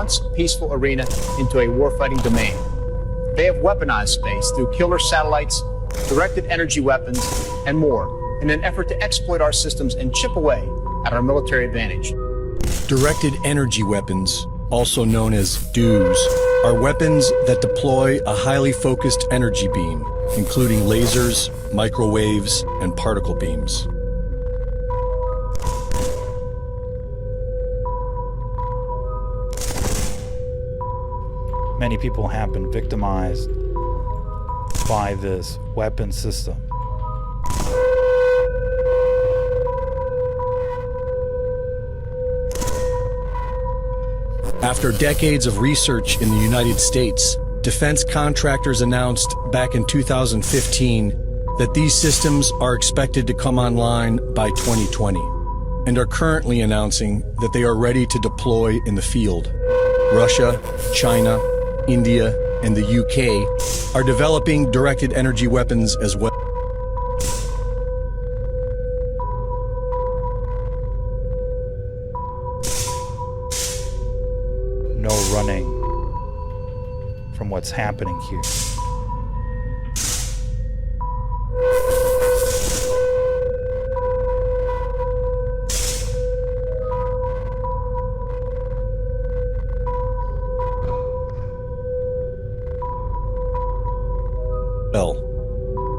once peaceful arena into a warfighting domain. They have weaponized space through killer satellites, directed energy weapons, and more in an effort to exploit our systems and chip away at our military advantage. Directed energy weapons, also known as DOOs, are weapons that deploy a highly focused energy beam, including lasers, microwaves, and particle beams. Many people have been victimized by this weapon system. After decades of research in the United States, defense contractors announced back in 2015 that these systems are expected to come online by 2020, and are currently announcing that they are ready to deploy in the field. Russia, China, India, and the UK are developing directed energy weapons as well. No running from what's happening here.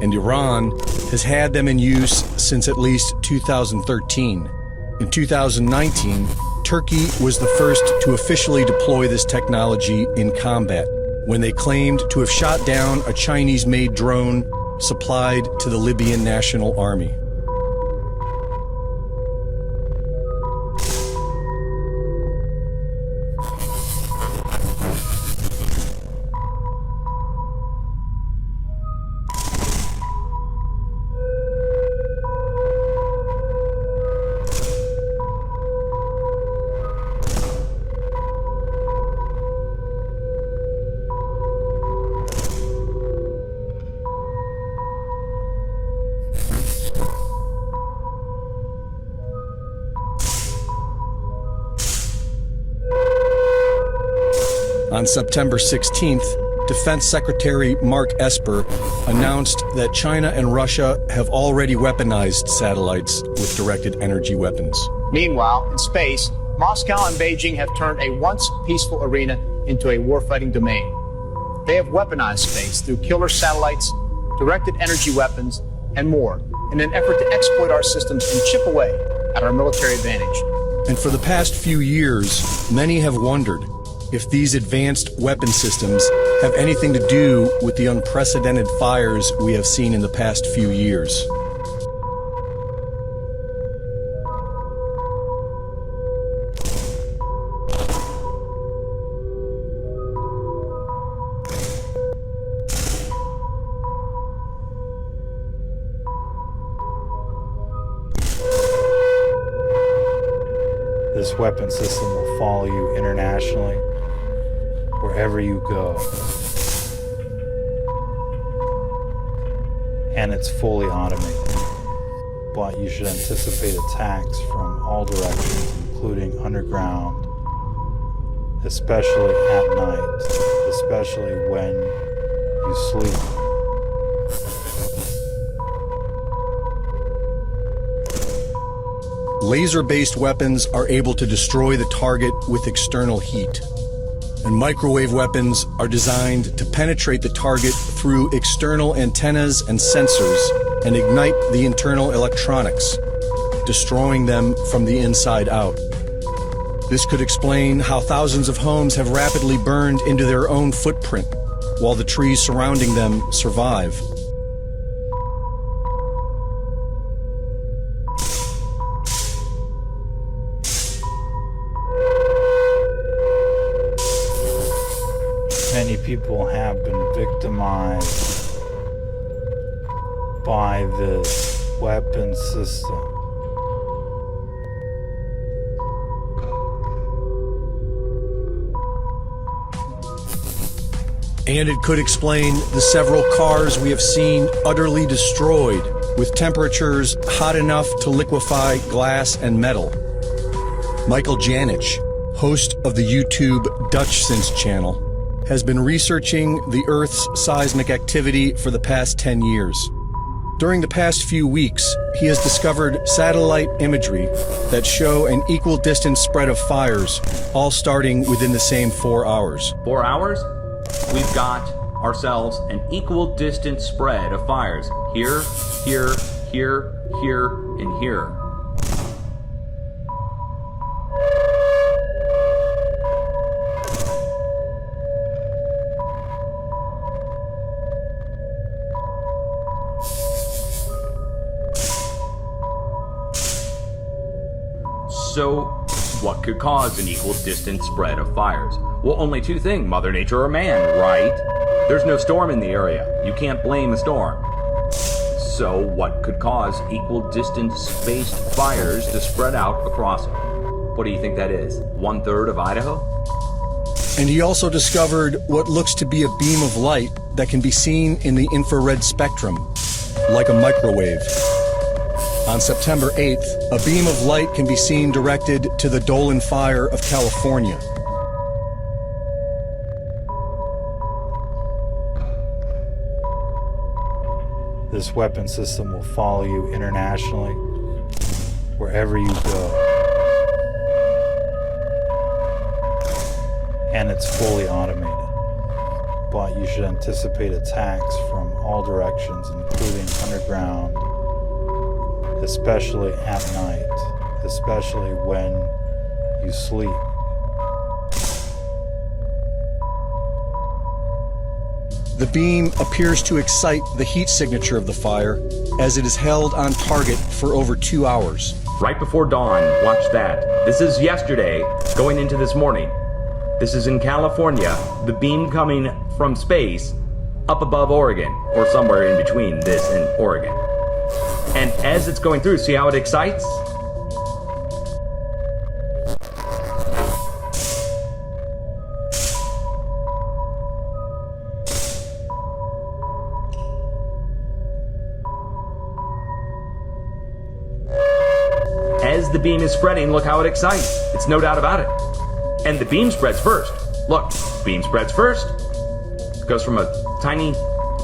And Iran has had them in use since at least 2013. In 2019, Turkey was the first to officially deploy this technology in combat, when they claimed to have shot down a Chinese-made drone supplied to the Libyan National Army. On September 16th, Defense Secretary Mark Esper announced that China and Russia have already weaponized satellites with directed energy weapons. Meanwhile, in space, Moscow and Beijing have turned a once peaceful arena into a warfighting domain. They have weaponized space through killer satellites, directed energy weapons, and more in an effort to exploit our systems and chip away at our military advantage. And for the past few years, many have wondered if these advanced weapon systems have anything to do with the unprecedented fires we have seen in the past few years. This weapon system will follow you internationally, wherever you go. And it's fully automated. But you should anticipate attacks from all directions, including underground, especially at night, especially when you sleep. Laser-based weapons are able to destroy the target with external heat, and microwave weapons are designed to penetrate the target through external antennas and sensors and ignite the internal electronics, destroying them from the inside out. This could explain how thousands of homes have rapidly burned into their own footprint, while the trees surrounding them survive. Many people have been victimized by this weapon system. And it could explain the several cars we have seen utterly destroyed, with temperatures hot enough to liquefy glass and metal. Michael Janich, host of the YouTube Dutchsinse channel, has been researching the Earth's seismic activity for the past 10 years. During the past few weeks, he has discovered satellite imagery that show an equal distance spread of fires, all starting within the same 4 hours. 4 hours? We've got ourselves an equal distance spread of fires. Here, here, here, here, and here. So, what could cause an equal distance spread of fires? Well, only two things, Mother Nature or man, right? There's no storm in the area. You can't blame a storm. So, what could cause equal distance spaced fires to spread out across, what do you think that is? 1/3 of Idaho? And he also discovered what looks to be a beam of light that can be seen in the infrared spectrum, like a microwave. On September 8th, a beam of light can be seen directed to the Dolan Fire of California. This weapon system will follow you internationally, wherever you go. And it's fully automated. But you should anticipate attacks from all directions, including underground, especially at night, especially when you sleep. The beam appears to excite the heat signature of the fire as it is held on target for over 2 hours. Right before dawn, watch that. This is yesterday, going into this morning. This is in California, the beam coming from space up above Oregon, or somewhere in between this and Oregon. And as it's going through, see how it excites? As the beam is spreading, look how it excites. It's no doubt about it. And the beam spreads first. Look, beam spreads first. It goes from a tiny,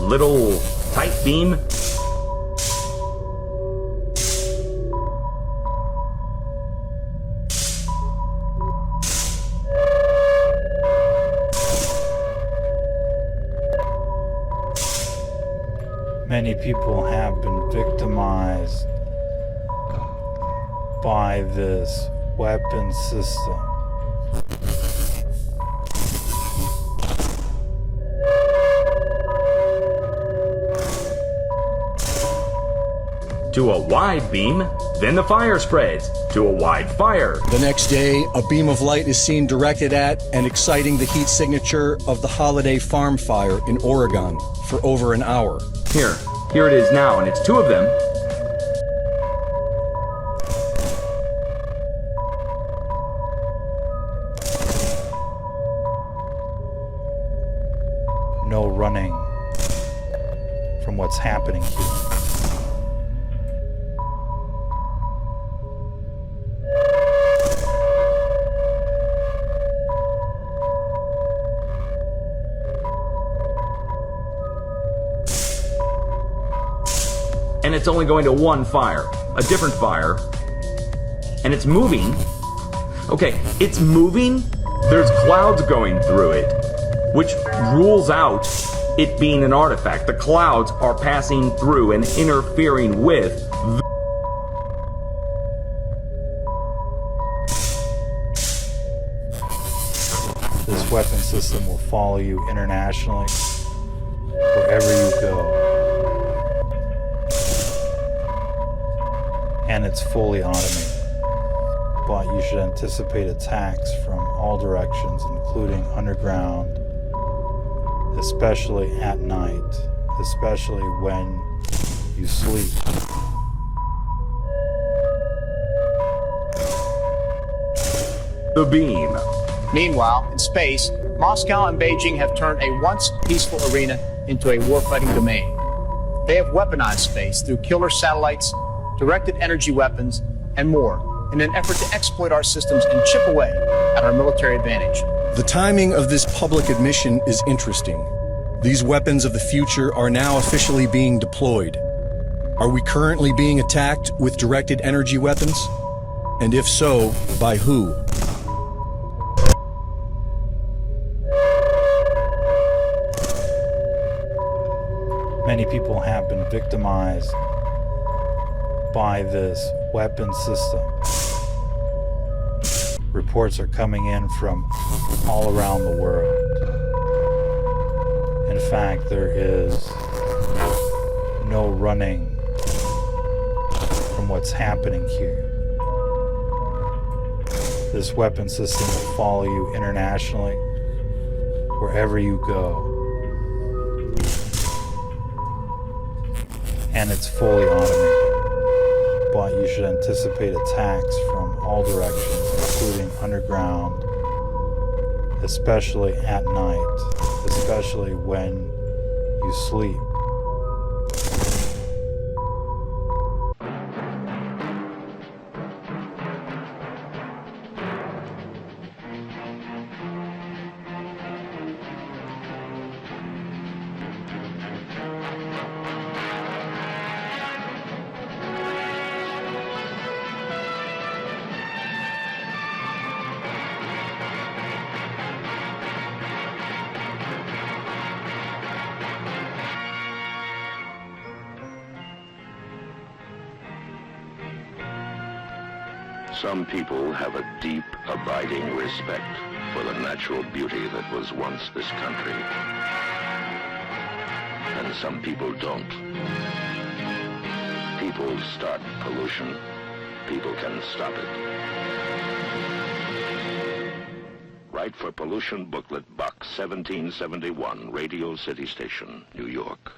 little, tight beam. Many people have been victimized by this weapon system. To a wide beam, then the fire spreads to a wide fire. The next day, a beam of light is seen directed at and exciting the heat signature of the Holiday Farm Fire in Oregon for over an hour. Here it is now, and it's two of them. No running from what's happening here. And it's only going to one fire, a different fire, and it's moving. Okay, it's moving, there's clouds going through it, which rules out it being an artifact. The clouds are passing through and interfering with This weapon system will follow you internationally, wherever you go. And it's fully automated. But you should anticipate attacks from all directions, including underground, especially at night, especially when you sleep. the beam. Meanwhile, in space, Moscow and Beijing have turned a once peaceful arena into a warfighting domain. They have weaponized space through killer satellites, directed energy weapons, and more. in an effort to exploit our systems and chip away at our military advantage. The timing of this public admission is interesting. These weapons of the future are now officially being deployed. Are we currently being attacked with directed energy weapons? And if so, by who? Many people have been victimized by this weapon system. Reports are coming in from all around the world. In fact, there is no running from what's happening here. This weapon system will follow you internationally, wherever you go. And it's fully automated. But you should anticipate attacks from all directions, including underground, especially at night, especially when you sleep. Some people have a deep, abiding respect for the natural beauty that was once this country. And some people don't. People start pollution. People can stop it. Write for Pollution Booklet, Box 1771, Radio City Station, New York.